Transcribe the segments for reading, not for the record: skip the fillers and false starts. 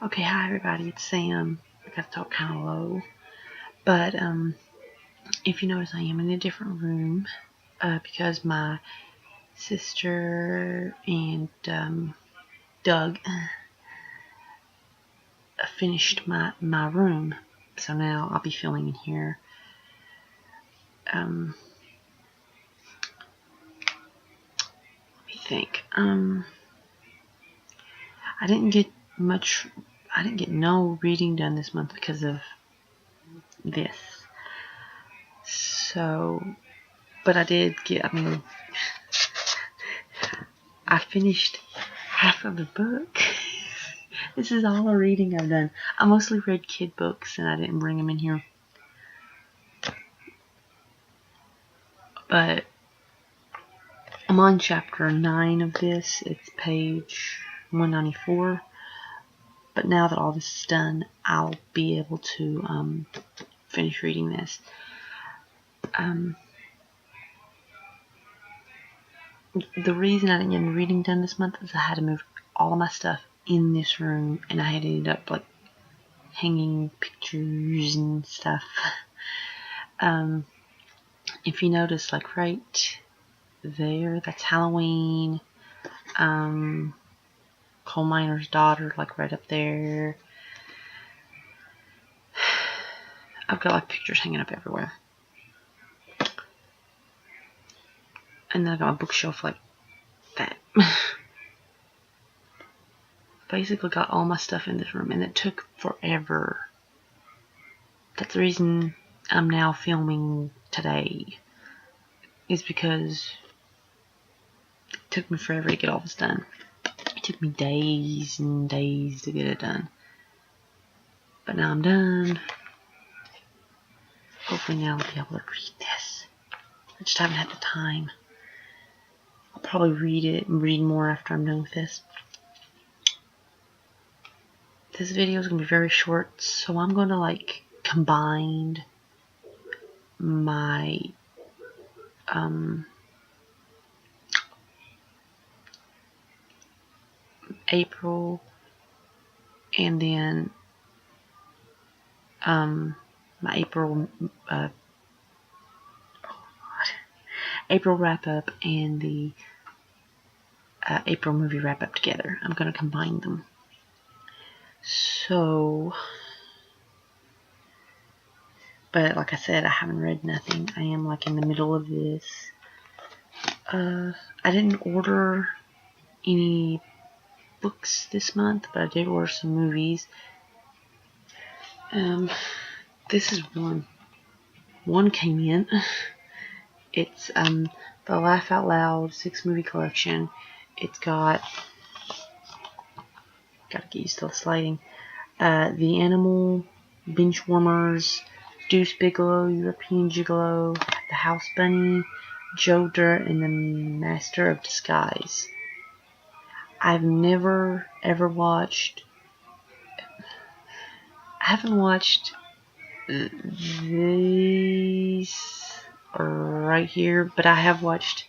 Okay, hi everybody, it's Sam. I gotta talk kind of low, but if you notice, I am in a different room because my sister and Doug finished my room, so now I'll be filming in here. Let me think. I didn't get no reading done this month because of this. So, but I did get. I finished half of the book. This is all the reading I've done. I mostly read kid books and I didn't bring them in here. But I'm on chapter 9 of this. It's page 194. But now that all this is done, I'll be able to finish reading this. The reason I didn't get any reading done this month is I had to move all of my stuff in this room, and I had to end up like hanging pictures and stuff. If you notice, like right there, that's Halloween. Coal miner's daughter, like right up there. I've got like pictures hanging up everywhere. And then I got my bookshelf like that. Basically got all my stuff in this room, and it took forever. That's the reason I'm now filming today, is because it took me forever to get all this done. It took me days and days to get it done. But now I'm done. Hopefully now I'll be able to read this. I just haven't had the time. I'll probably read it and read more after I'm done with this. This video is going to be very short, so I'm going to like combine my April and then my April wrap up and the April movie wrap up together. I'm going to combine them. So, but like I said, I haven't read nothing. I am like in the middle of this. I didn't order any books this month, but I did order some movies. This is one. One came in. It's the Laugh Out Loud 6-movie collection. It's got, gotta get used to the sliding. The Animal, Benchwarmers, Deuce Bigalow, European Gigolo, The House Bunny, Joe Dirt, and The Master of Disguise. I've never ever watched. I haven't watched these right here, but I have watched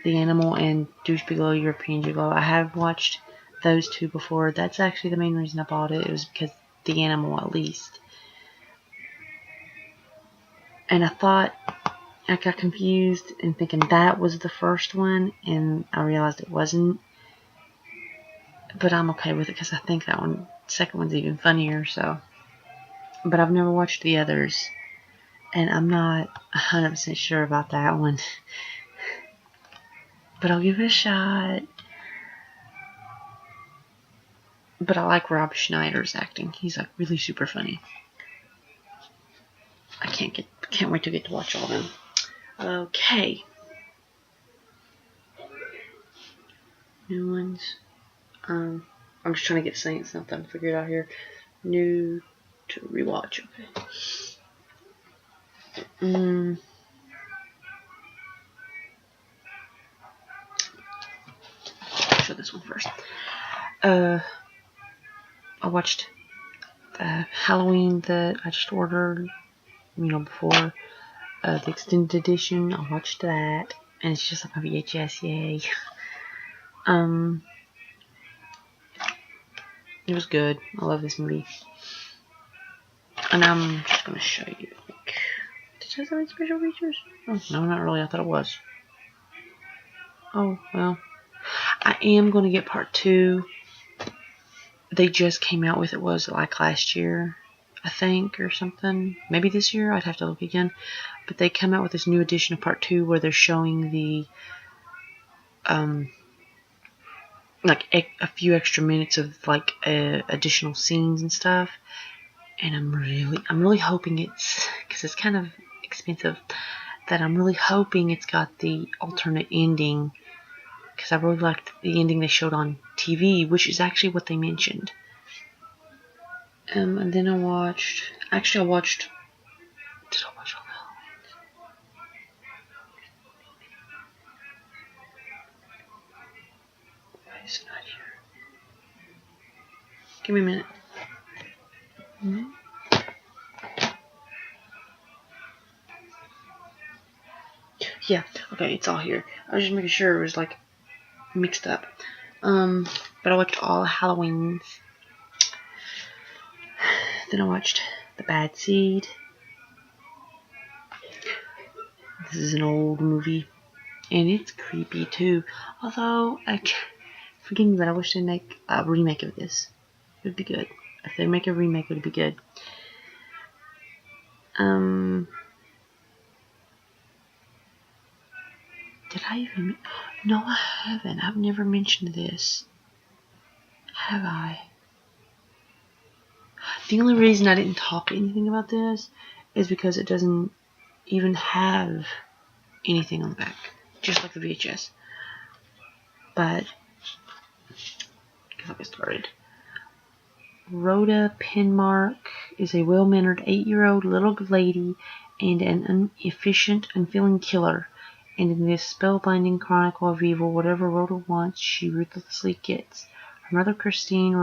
The Animal and Deuce Bigalow, European Gigolo. I have watched those two before. That's actually the main reason I bought it. It was because The Animal, at least. And I thought, I got confused and thinking that was the first one, and I realized it wasn't. But I'm okay with it because I think that one, second one's even funnier. So, but I've never watched the others, and I'm not 100% sure about that one. But I'll give it a shot. But I like Rob Schneider's acting. He's like really super funny. I can't wait to get to watch all of them. Okay. New ones. I'm just trying to get something figured out here. New to rewatch. Okay. I'll show this one first. I watched the Halloween that I just ordered, before the extended edition. I watched that, and it's just like a VHS. Yay. It was good. I love this movie. And I'm just going to show you. Did it have any special features? Oh, no, not really. I thought it was. Oh, well. I am going to get part 2. They just came out with it, was like last year, I think, or something. Maybe this year. I'd have to look again. But they come out with this new edition of part 2 where they're showing the like a few extra minutes of like additional scenes and stuff. And I'm really hoping it's, because it's kind of expensive, that I'm really hoping it's got the alternate ending, because I really liked the ending they showed on TV, which is actually what they mentioned. And then I watched did I watch all the Halloweens? Why is it not here? Give me a minute. Yeah, okay, it's all here. I was just making sure it was like mixed up. But I watched all the Halloweens. Then I watched The Bad Seed. This is an old movie, and it's creepy too. Although, forgive me, but I wish they'd make a remake of this. It would be good. If they make a remake, it would be good. Did I even? No, I haven't. I've never mentioned this. Have I? The only reason I didn't talk anything about this is because it doesn't even have anything on the back, just like the VHS. But I'll get started. Rhoda Penmark is a well-mannered 8-year-old little lady and an inefficient, unfeeling killer. And in this spellbinding chronicle of evil, whatever Rhoda wants, she ruthlessly gets. Her mother, Christine,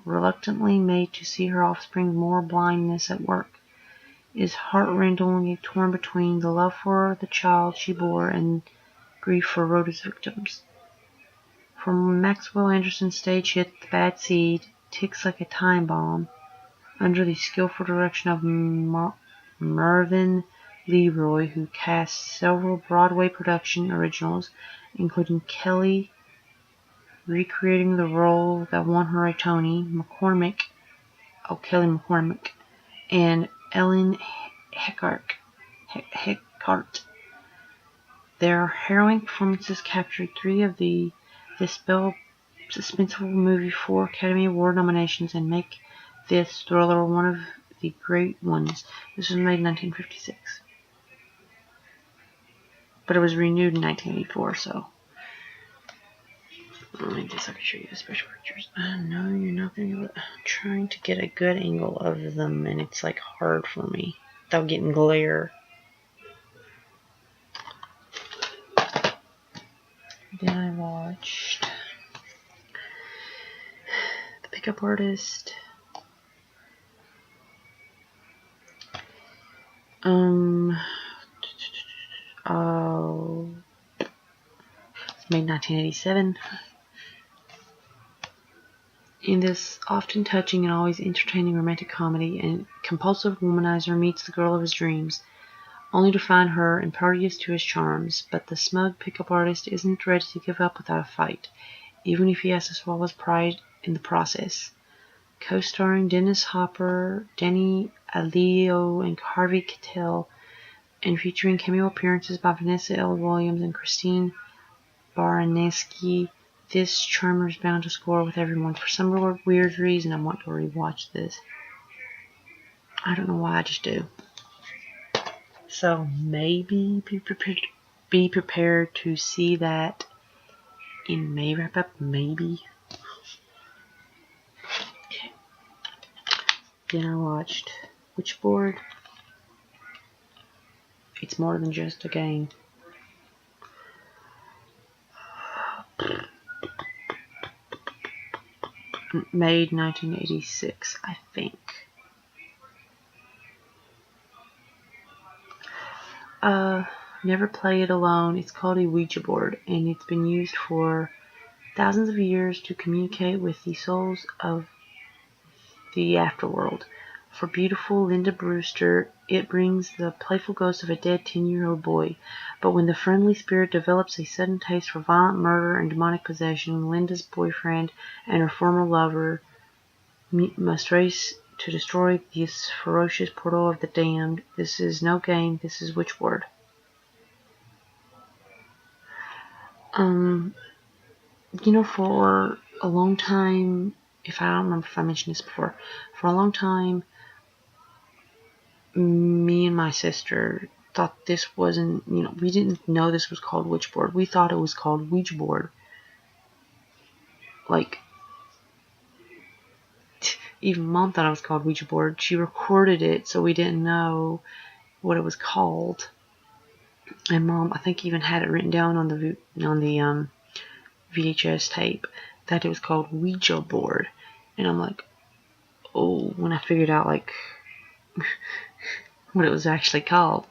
reluctantly made to see her offspring's more blindness at work, is heart-rendingly torn between the love for the child she bore and grief for Rhoda's victims. From Maxwell Anderson's stage hit The Bad Seed ticks like a time bomb under the skillful direction of Mervyn Leroy, who cast several Broadway production originals, including Kelly recreating the role that won her a Tony, Kelly McCormick, and Ellen Heckart. Their harrowing performances captured 3 of the suspenseful movie 4 Academy Award nominations and make this thriller one of the great ones. This was made in 1956. But it was renewed in 1984, so. Let me just so I can show you the special features. No, you're not going to be able to. I'm trying to get a good angle of them, and it's like hard for me without getting glare. Then I watched The Pickup Artist. It's made in 1987. In this often touching and always entertaining romantic comedy, a compulsive womanizer meets the girl of his dreams, only to find her impervious to his charms. But the smug pickup artist isn't ready to give up without a fight, even if he has to swallow his pride in the process. Co-starring Dennis Hopper, Danny Aiello, and Harvey Keitel, and featuring cameo appearances by Vanessa L. Williams and Christine Baranski, this charmer is bound to score with everyone. For some weird reason, I want to rewatch this. I don't know why, I just do. So maybe be prepared to see that in May wrap up. Maybe. Okay. Then I watched Witchboard. It's more than just a game. Made 1986, I think. Never play it alone. It's called a Ouija board, and it's been used for thousands of years to communicate with the souls of the afterworld. For beautiful Linda Brewster, it brings the playful ghost of a dead 10-year-old boy. But when the friendly spirit develops a sudden taste for violent murder and demonic possession, Linda's boyfriend and her former lover must race to destroy this ferocious portal of the damned. This is no game, this is Witchboard. For a long time, I don't remember if I mentioned this before, for a long time, me and my sister thought this wasn't, we didn't know this was called Witchboard. We thought it was called Ouijboard. Like, even Mom thought it was called Ouijboard. She recorded it, so we didn't know what it was called. And Mom, I think, even had it written down on the VHS tape that it was called Ouija board. And I'm like, oh, when I figured out, like, what it was actually called.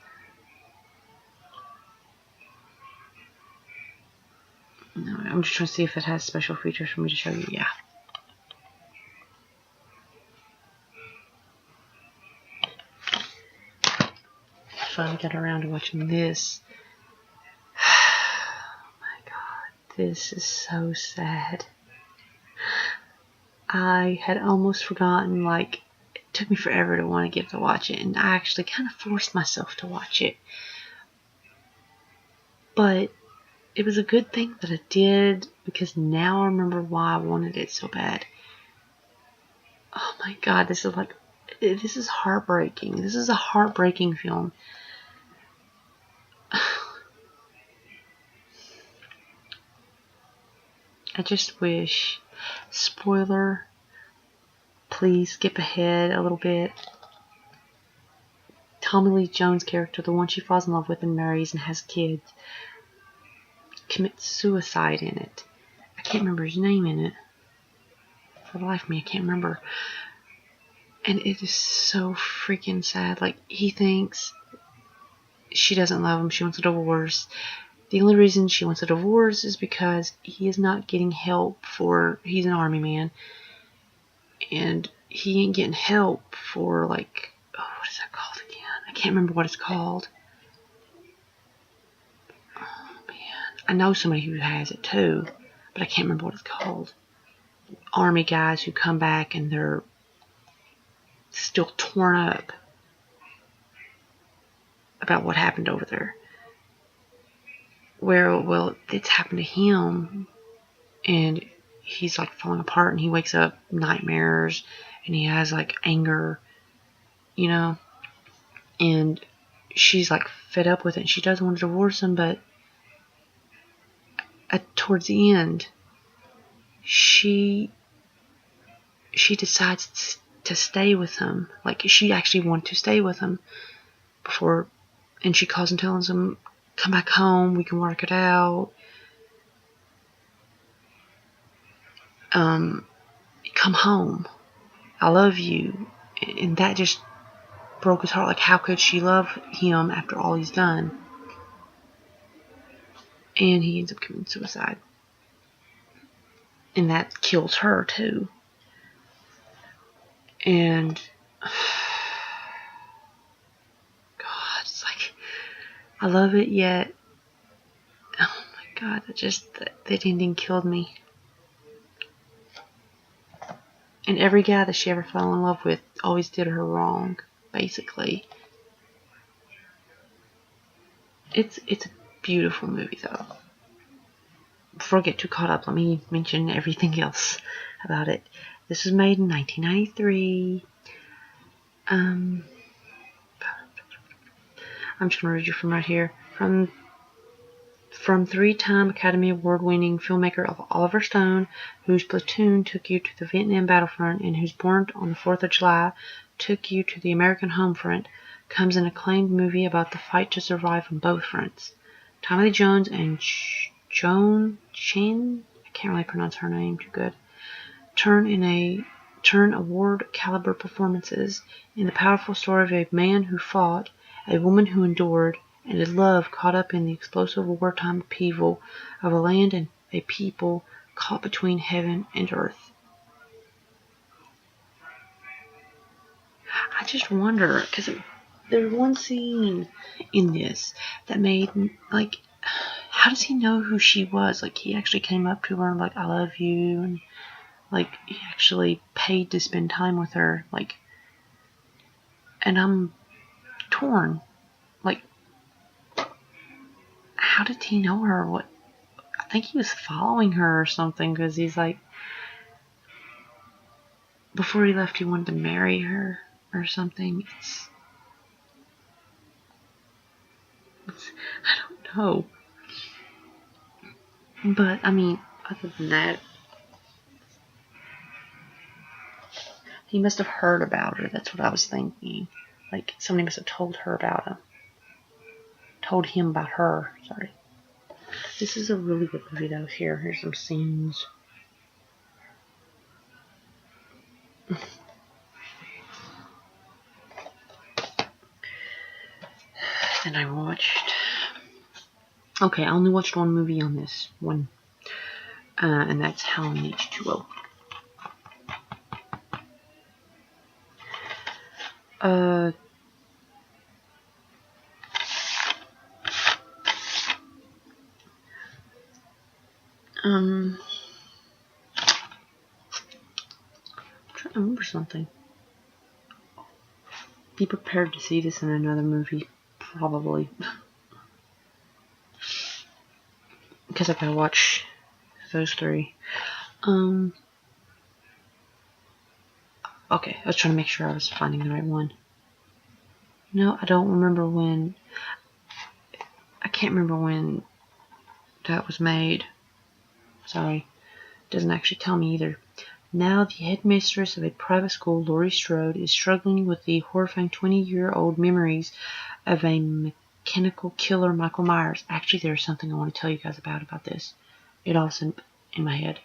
No, I'm just trying to see if it has special features for me to show you. Yeah. Finally got around to watching this. Oh my god, this is so sad. I had almost forgotten, like, it took me forever to want to get to watch it, and I actually kind of forced myself to watch it. But it was a good thing that I did, because now I remember why I wanted it so bad. Oh my god, this is heartbreaking. This is a heartbreaking film. I just wish, spoiler, please skip ahead a little bit. Tommy Lee Jones' character, the one she falls in love with and marries and has kids, commits suicide in it. I can't remember his name in it. For the life of me, I can't remember. And it is so freaking sad. Like, he thinks she doesn't love him. She wants a divorce. The only reason she wants a divorce is because he is not getting help he's an army man. And he ain't getting help for, like, what is that called again? I can't remember what it's called. Oh, man. I know somebody who has it too, but I can't remember what it's called. Army guys who come back and they're still torn up about what happened over there. Well, it's happened to him, and he's, like, falling apart, and he wakes up nightmares, and he has, like, anger, and she's, like, fed up with it, and she doesn't want to divorce him, but towards the end, she decides to stay with him. Like, she actually wanted to stay with him before, and she calls and tells him, come back home, we can work it out. Come home. I love you. And that just broke his heart. Like, how could she love him after all he's done? And he ends up committing suicide. And that kills her, too. And God, it's like, I love it, yet oh my God, that ending killed me. And every guy that she ever fell in love with always did her wrong, basically. It's a beautiful movie, though. Before I get too caught up, let me mention everything else about it. This was made in 1993. I'm just going to read you from right here. From 3-time Academy Award-winning filmmaker Oliver Stone, whose Platoon took you to the Vietnam battlefront and whose Born on the 4th of July took you to the American home front, comes an acclaimed movie about the fight to survive on both fronts. Tommy Lee Jones and Joan Chen, I can't really pronounce her name too good, turn award-caliber performances in the powerful story of a man who fought, a woman who endured, and a love caught up in the explosive wartime upheaval of a land and a people caught between heaven and earth. I just wonder, because there's one scene in this that made, like, how does he know who she was? Like, he actually came up to her and, like, I love you, and, like, he actually paid to spend time with her, like, and I'm torn. Like, how did he know her? What? I think he was following her or something, because he's like, before he left, he wanted to marry her or something. I don't know. But, I mean, other than that, he must have heard about her. That's what I was thinking. Like, somebody must have told her about him. Told him about her. Sorry. This is a really good movie, though. Here's some scenes. And I watched... Okay, I only watched one movie on this one. And that's Halloween H2O. I'm trying to remember something. Be prepared to see this in another movie, probably. Because I gotta watch those three. Okay, I was trying to make sure I was finding the right one. No, I don't remember when. I can't remember when that was made. Sorry. Doesn't actually tell me either. Now, the headmistress of a private school, Laurie Strode, is struggling with the horrifying 20-year-old memories of a mechanical killer, Michael Myers. Actually, there's something I want to tell you guys about this. It also in my head.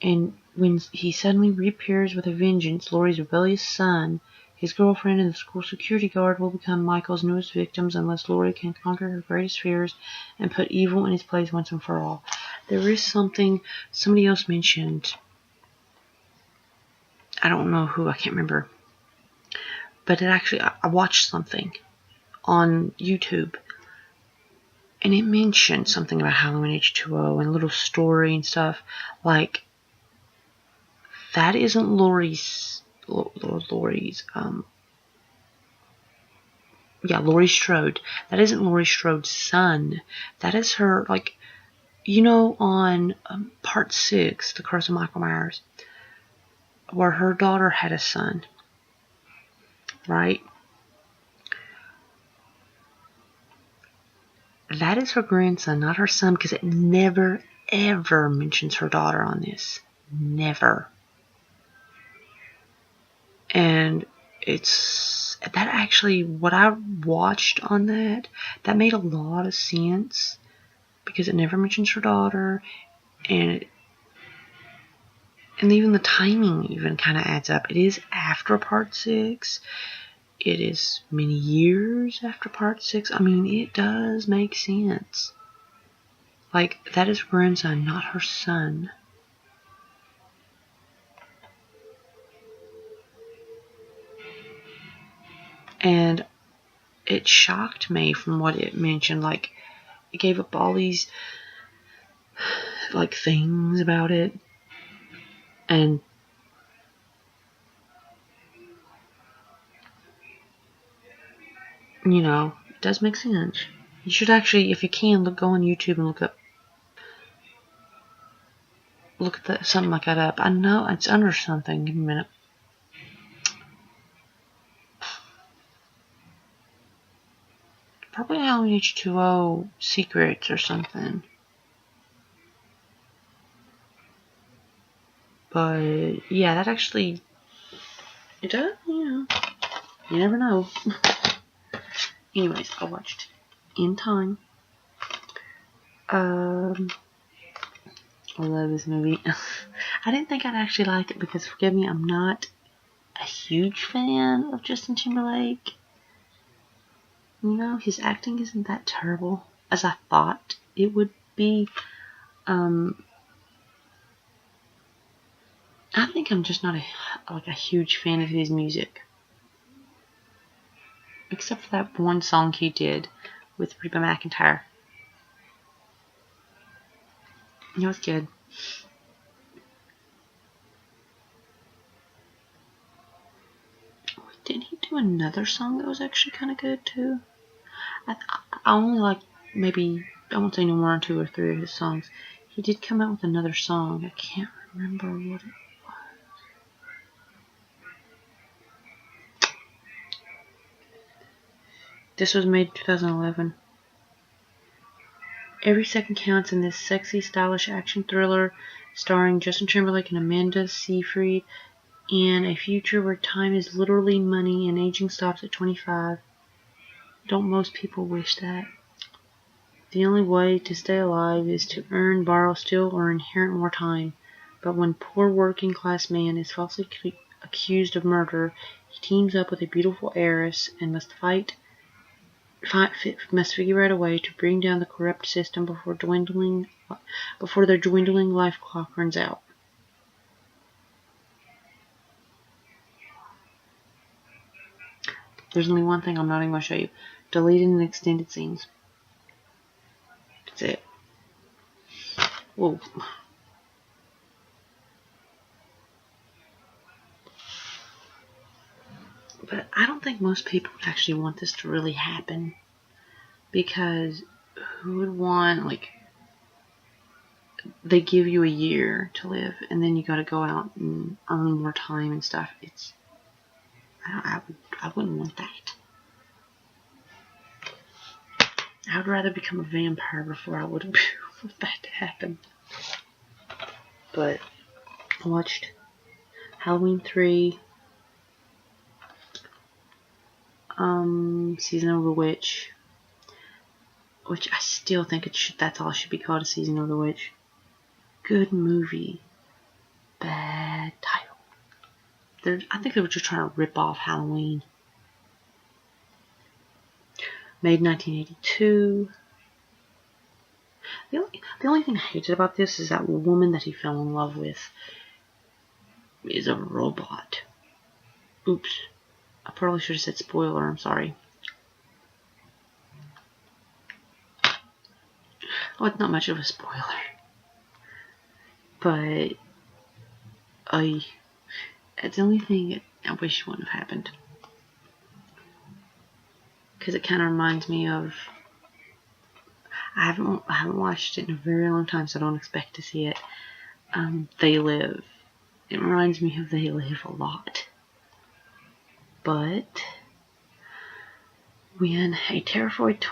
And when he suddenly reappears with a vengeance, Laurie's rebellious son, his girlfriend, and the school security guard will become Michael's newest victims unless Laurie can conquer her greatest fears and put evil in its place once and for all. There is something somebody else mentioned. I don't know who, I can't remember. But it actually, I watched something on YouTube, and it mentioned something about Halloween H2O and a little story and stuff. Like, that isn't Laurie's, Laurie Strode. That isn't Laurie Strode's son. That is her, like, you know, on part 6, The Curse of Michael Myers, where her daughter had a son, right? That is her grandson, not her son, because it never, ever mentions her daughter on this. Never. And it's, that actually, what I watched on that made a lot of sense, because it never mentions her daughter, and even the timing even kind of adds up. It is after part 6. It is many years after part 6. I mean, it does make sense. Like, that is her grandson, not her son. And it shocked me from what it mentioned. Like, it gave up all these, like, things about it. And you know, it does make sense. You should actually, if you can, go on YouTube and look at something like that up. I know it's under something. Give me a minute. Probably Halloween H2O Secrets or something. But yeah, that actually, it does, you know. You never know. Anyways, I watched In Time. I love this movie. I didn't think I'd actually like it because, forgive me, I'm not a huge fan of Justin Timberlake. You know, his acting isn't that terrible as I thought it would be. I think I'm just not a huge fan of his music. except for that one song he did with Reba McEntire. It was good. Didn't he do another song that was actually kind of good too? I only like maybe, I won't say no more than 2 or 3 of his songs. He did come out with another song. I can't remember what it was. This was made in 2011. Every Second Counts in this sexy, stylish action thriller starring Justin Timberlake and Amanda Seyfried in a future where time is literally money and aging stops at 25. Don't most people wish that? The only way to stay alive is to earn, borrow, steal, or inherit more time. But when poor working-class man is falsely accused of murder, he teams up with a beautiful heiress and must figure out a way to bring down the corrupt system before their dwindling life clock runs out. There's only one thing I'm not even going to show you. Deleted and extended scenes. That's it. Whoa. But I don't think most people would actually want this to really happen. Because who would want, like, they give you a year to live and then you got to go out and earn more time and stuff. I wouldn't want that. I would rather become a vampire before I would want that to happen. But I watched Halloween 3, Season of the Witch, which I still think that's all it should be called, a Season of the Witch. Good movie. Bad title. I think they were just trying to rip off Halloween. Made in 1982. The only thing I hated about this is that woman that he fell in love with is a robot. Oops. I probably should have said spoiler, I'm sorry. Oh, it's not much of a spoiler. But it's the only thing I wish wouldn't have happened. Because it kind of reminds me of, I haven't watched it in a very long time, so I don't expect to see it. They Live. It reminds me of They Live a lot. But when a terrified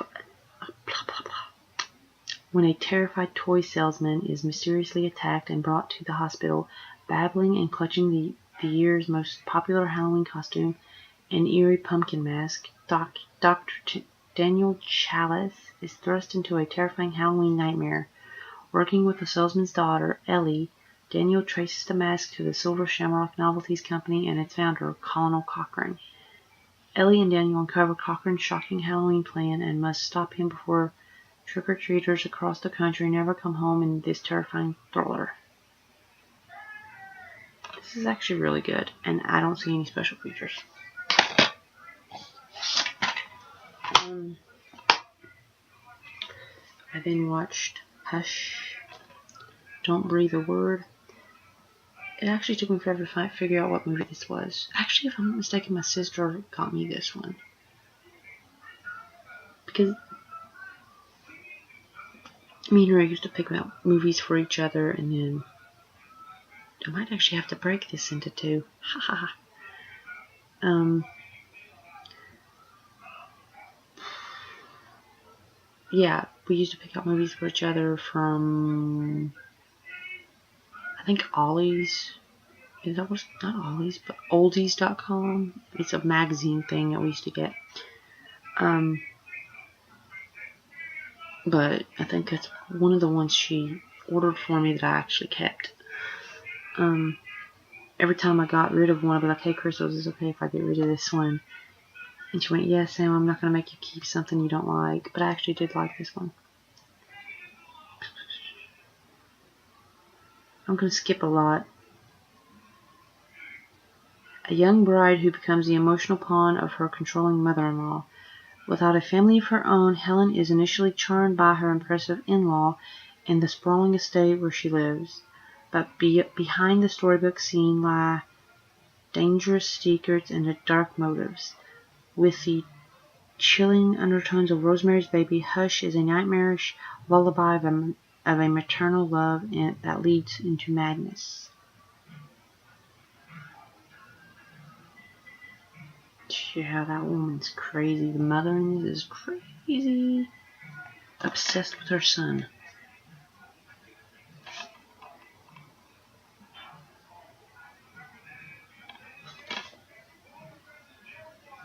toy salesman is mysteriously attacked and brought to the hospital, babbling and clutching the year's most popular Halloween costume, an eerie pumpkin mask, Dr. Daniel Chalice is thrust into a terrifying Halloween nightmare. Working with the salesman's daughter, Ellie, Daniel traces the mask to the Silver Shamrock Novelties Company and its founder, Colonel Cochran. Ellie and Daniel uncover Cochran's shocking Halloween plan and must stop him before trick-or-treaters across the country never come home in this terrifying thriller. This is actually really good, and I don't see any special features. I then watched Hush, Don't Breathe a Word. It actually took me forever to figure out what movie this was. Actually, if I'm not mistaken, my sister got me this one. Because me and her used to pick out movies for each other, and then I might actually have to break this into 2. Ha ha. Yeah, we used to pick out movies for each other from, I think, Ollie's. Is that what's, not Ollie's, but oldies.com. It's a magazine thing that we used to get. But I think that's one of the ones she ordered for me that I actually kept. Every time I got rid of one, I'd be like, hey, Crystal, is it okay if I get rid of this one? And she went, yes, Sam, I'm not going to make you keep something you don't like. But I actually did like this one. I'm going to skip a lot. a young bride who becomes the emotional pawn of her controlling mother-in-law. Without a family of her own, Helen is initially charmed by her impressive in-law and the sprawling estate where she lives. But behind the storybook scene lie dangerous secrets and dark motives. With the chilling undertones of Rosemary's Baby, Hush is a nightmarish lullaby of a maternal love that leads into madness. Yeah, that woman's crazy. The mother in this is crazy. Obsessed with her son.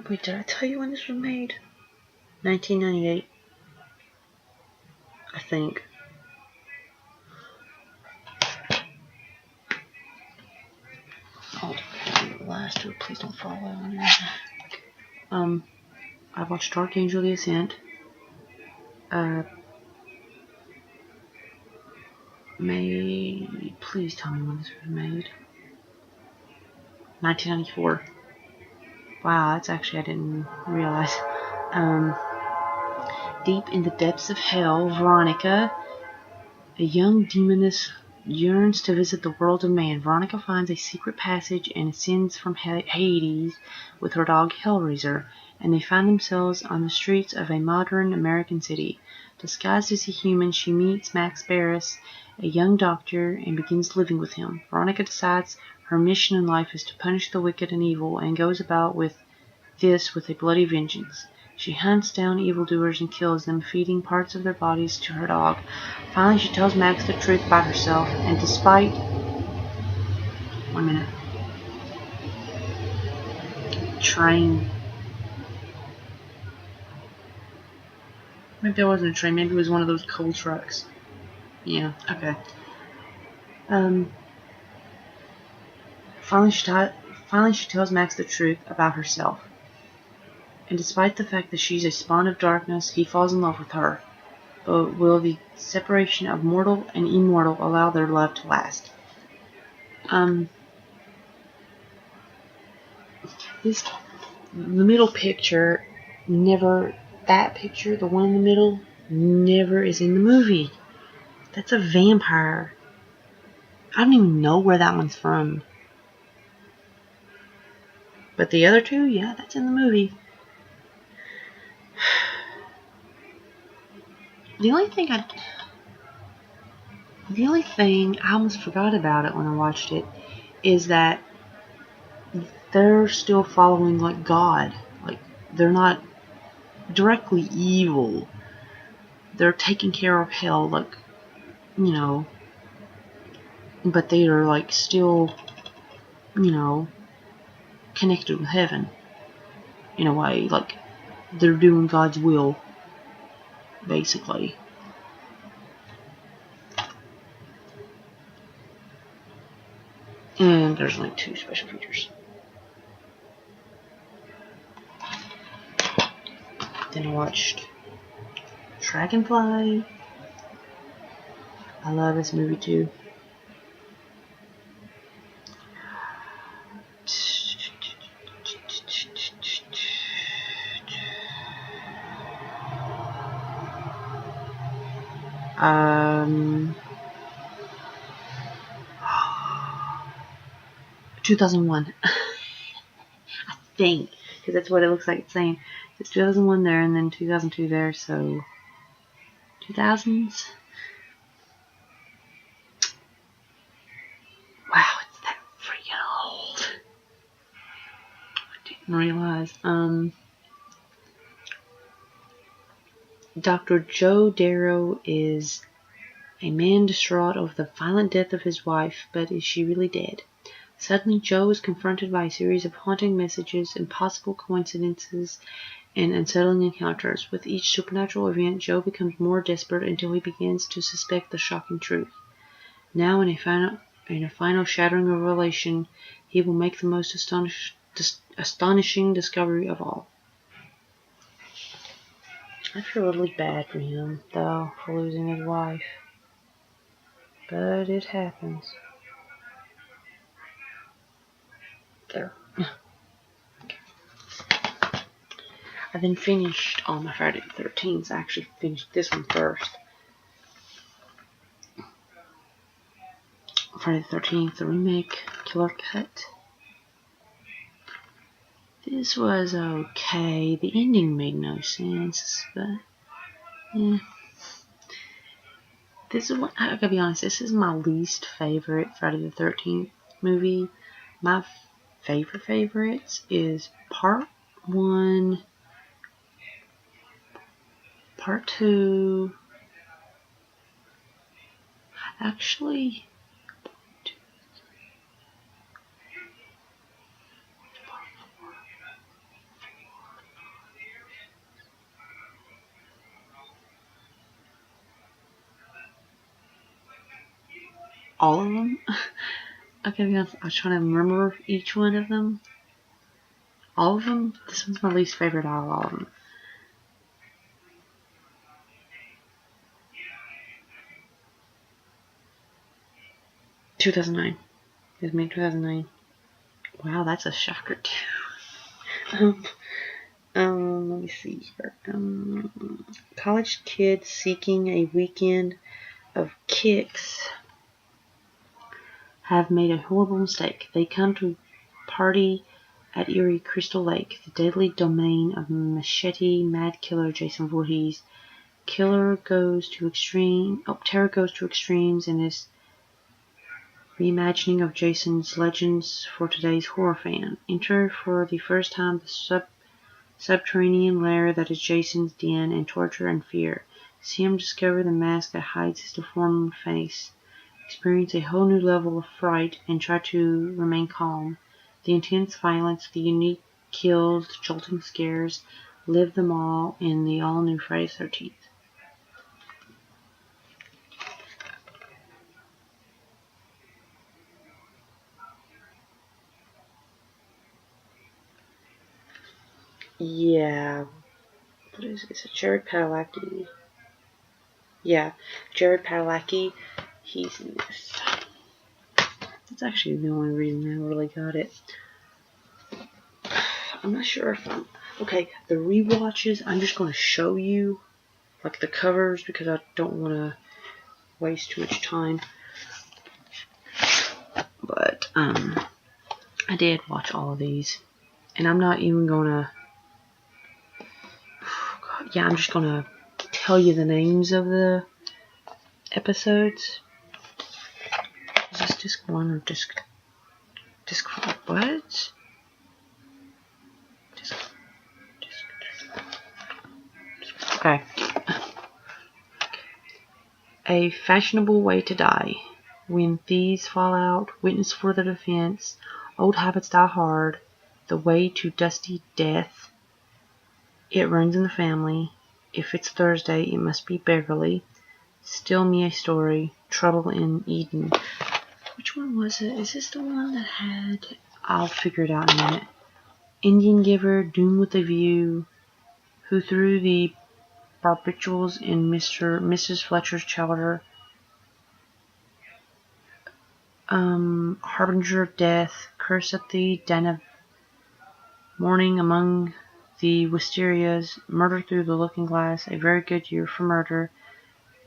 Wait, did I tell you when this was made? 1998. I think. Oh, the last two, please don't fall on it. I watched Dark Angel: The Ascent. Please tell me when this was made. 1994. Wow, that's actually, I didn't realize. Deep in the depths of hell, Veronica, a young demoness, yearns to visit the world of man. Veronica finds a secret passage and ascends from Hades with her dog Hellraiser, and they find themselves on the streets of a modern American city. Disguised as a human, she meets Max Barris, a young doctor, and begins living with him. Veronica decides her mission in life is to punish the wicked and evil, and goes about with a bloody vengeance. She hunts down evildoers and kills them, feeding parts of their bodies to her dog. Finally, she tells Max the truth about herself, and despite... Train. Maybe that wasn't a train. Maybe it was one of those coal trucks. Yeah, okay. Finally, she tells Max the truth about herself. And despite the fact that she's a spawn of darkness, he falls in love with her. But will the separation of mortal and immortal allow their love to last? The middle picture, that picture, the one in the middle, never is in the movie. That's a vampire. I don't even know where that one's from. But the other two, yeah, that's in the movie. The only thing I almost forgot about it when I watched it is that they're still following like God. Like, they're not directly evil. They're taking care of hell, like, you know, but they are like still, you know, connected with heaven in a way. Like, they're doing God's will, basically. And there's like 2 special features. Then I watched Dragonfly. I love this movie too. Um, 2001. I think, because that's what it looks like it's saying. It's 2001 there, and then 2002 there, so 2000s. Wow, it's that freaking old. I didn't realize. Dr. Joe Darrow is a man distraught over the violent death of his wife, but is she really dead? Suddenly, Joe is confronted by a series of haunting messages, impossible coincidences, and unsettling encounters. With each supernatural event, Joe becomes more desperate until he begins to suspect the shocking truth. Now, in a final shattering revelation, he will make the most astonishing discovery of all. I feel really bad for him, though, for losing his wife. But it happens. There. I then finished all my Friday the 13th. I actually finished this one first. Friday the 13th, the remake, Killer Cut. This was okay. The ending made no sense, but yeah. This is what, I gotta be honest, this is my least favorite Friday the 13th movie. My favorites is part 1, part 2, actually, all of them. Okay, be honest, I was trying to remember each one of them. All of them. This one's my least favorite out of all of them. $2009. It was made 2009. Wow, that's a shocker too. Let me see here. College kids seeking a weekend of kicks have made a horrible mistake. They come to party at Erie Crystal Lake, the deadly domain of machete mad killer Jason Voorhees. Terror goes to extremes in his reimagining of Jason's legends for today's horror fan. Enter for the first time the subterranean lair that is Jason's den and torture and fear. See him discover the mask that hides his deformed face. Experience a whole new level of fright and try to remain calm. The intense violence, the unique kills, the jolting scares, live them all in the all-new Friday the 13th. Yeah. What is it? Is it Jared Padalecki? Yeah, Jared Padalecki. He's in this. That's actually the only reason I really got it. I'm not sure if I'm... Okay, the rewatches, I'm just going to show you, like, the covers, because I don't want to waste too much time. But, I did watch all of these. And I'm not even going to... Yeah, I'm just going to tell you the names of the episodes. Is this disc 1 or disc... What? Okay. A fashionable way to die. When thieves fall out, witness for the defense, old habits die hard, the way to dusty death, it runs in the family, if it's Thursday, it must be Beverly, still me a story, trouble in Eden. Which one was it? Is this the one that had... I'll figure it out in a minute. Indian Giver, Doom with a View, Who Threw the Barbiturates in Mrs. Fletcher's Chowder, Harbinger of Death, Curse at the Den of Mourning Among the Wistarias, Murder Through the Looking Glass, A Very Good Year for Murder,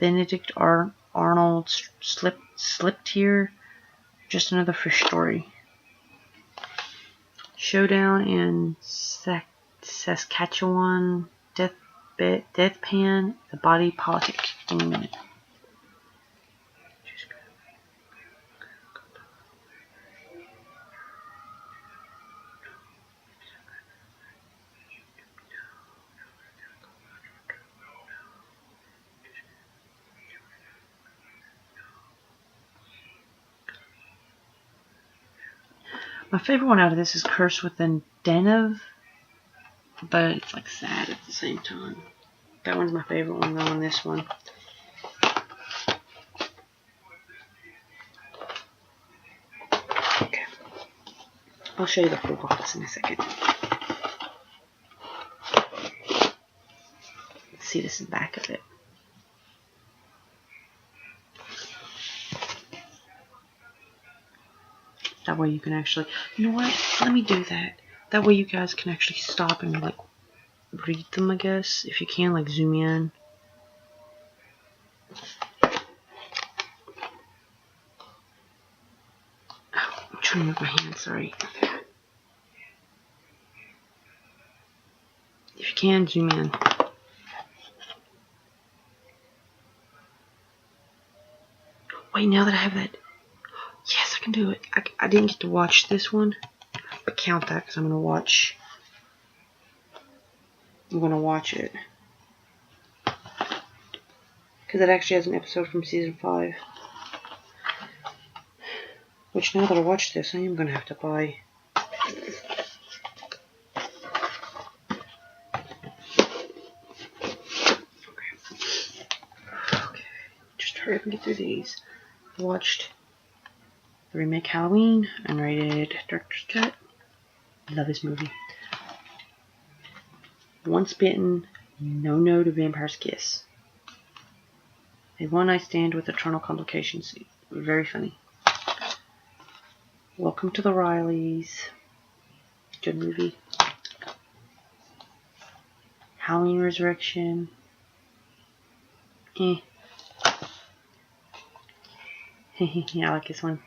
Benedict Arnold Slipped Here, Just Another Fish Story, Showdown in Saskatchewan, Deathpan, The Body Politic. In a minute. My favorite one out of this is Curse with the Den of, but it's like sad at the same time. That one's my favorite one though, and this one. Okay. I'll show you the full box in a second. Let's see this in the back of it. That way you can actually, you know what? Let me do that. That way you guys can actually stop and like read them, I guess. If you can, like zoom in. Oh, I'm trying to move my hand, sorry. If you can, zoom in. Wait, now that I have that, yes, I can do it. I didn't get to watch this one, but count that because I'm gonna watch it. Because it actually has an episode from season 5. Which, now that I watch this, I am gonna have to buy. Okay. Just hurry up and get through these. I watched the remake Halloween, unrated director's cut. Love this movie. Once Bitten, No to Vampire's Kiss. A One Night Stand with Eternal Complications. Very funny. Welcome to the Rileys. Good movie. Halloween Resurrection. Yeah, I like this one.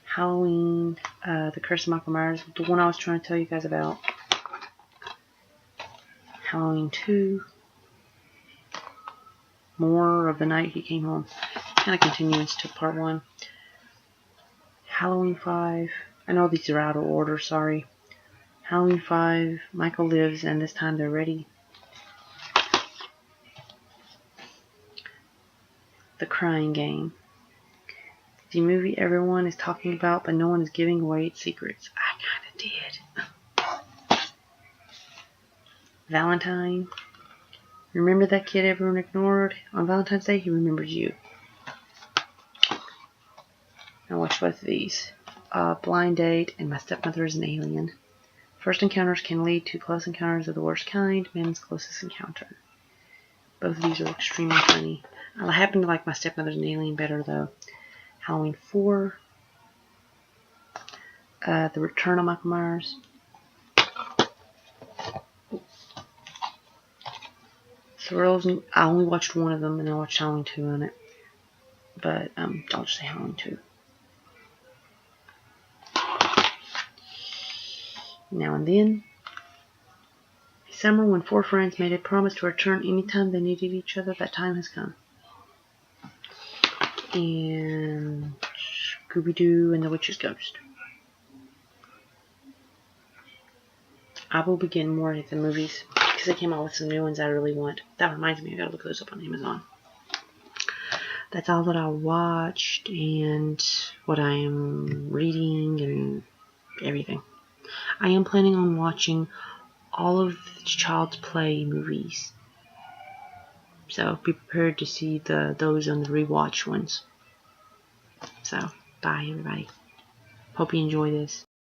Halloween, The Curse of Michael Myers, the one I was trying to tell you guys about. Halloween 2. More of the Night He Came Home. Kind of continuance to part 1. Halloween 5. I know these are out of order, sorry. Halloween 5. Michael Lives, and this time they're ready. The Crying Game. The movie everyone is talking about, but no one is giving away its secrets. I kinda did. Valentine. Remember that kid everyone ignored? On Valentine's Day, he remembers you. I watched both of these. Blind Date and My Stepmother is an Alien. First encounters can lead to close encounters of the worst kind. Men's Closest Encounter. Both of these are extremely funny. I happen to like My Stepmother's an Alien better, though. Halloween 4. The Return of Michael Myers. Thrills. I only watched one of them, and I watched Halloween 2 on it. But I'll just say Halloween 2. Now and Then. A summer when 4 friends made a promise to return anytime they needed each other. That time has come. And Scooby-Doo and the Witch's Ghost. I will be getting more at the movies because they came out with some new ones I really want. That reminds me, I gotta look those up on Amazon. That's all that I watched and what I am reading and everything. I am planning on watching all of the Child's Play movies. So be prepared to see those on the rewatch ones. So, bye everybody. Hope you enjoy this.